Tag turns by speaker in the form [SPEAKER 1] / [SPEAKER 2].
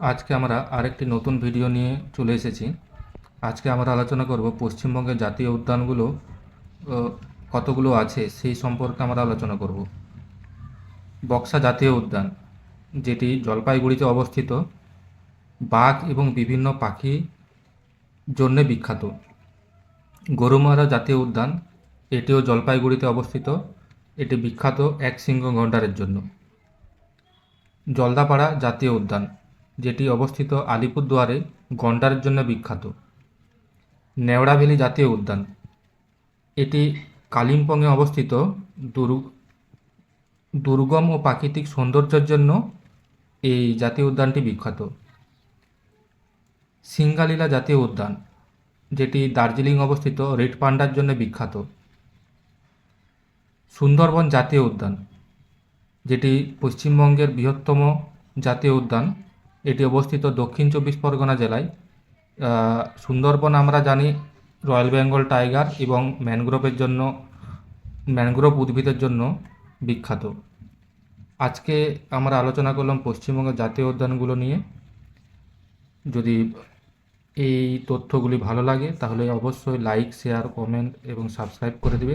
[SPEAKER 1] আজকে আমরা আরেকটি নতুন ভিডিও নিয়ে চলে এসেছি। আজকে আমরা আলোচনা করব পশ্চিমবঙ্গের জাতীয় উদ্যানগুলো কতগুলো আছে সেই সম্পর্কে আমরা আলোচনা করব। বক্সা জাতীয় উদ্যান, যেটি জলপাইগুড়িতে অবস্থিত, বাঘ এবং বিভিন্ন পাখি জন্য বিখ্যাত। গরুমারা জাতীয় উদ্যান, এটিও জলপাইগুড়িতে অবস্থিত, এটি বিখ্যাত এক সিংহ গন্ডারের জন্য। জলদাপাড়া জাতীয় উদ্যান, যেটি অবস্থিত আলিপুরদুয়ারে, গন্ডারের জন্য বিখ্যাত। নেওড়াভেলি জাতীয় উদ্যান, এটি কালিম্পংয়ে অবস্থিত, দুর্গম ও প্রাকৃতিক সৌন্দর্যের জন্য এই জাতীয় উদ্যানটি বিখ্যাত। সিঙ্গালীলা জাতীয় উদ্যান, যেটি দার্জিলিং অবস্থিত, রেড পান্ডার জন্য বিখ্যাত। সুন্দরবন জাতীয় উদ্যান, যেটি পশ্চিমবঙ্গের বৃহত্তম জাতীয় উদ্যান, এটি অবস্থিত দক্ষিণ চব্বিশ পরগনা জেলায়। সুন্দরবন আমরা জানি রয়্যাল বেঙ্গল টাইগার এবং ম্যানগ্রোভ উদ্ভিদের জন্য বিখ্যাত। আজকে আমরা আলোচনা করলাম পশ্চিমবঙ্গের জাতীয় উদ্যানগুলো নিয়ে। যদি এই তথ্যগুলি ভালো লাগে তাহলে অবশ্যই লাইক, শেয়ার, কমেন্ট এবং সাবস্ক্রাইব করে দেবে।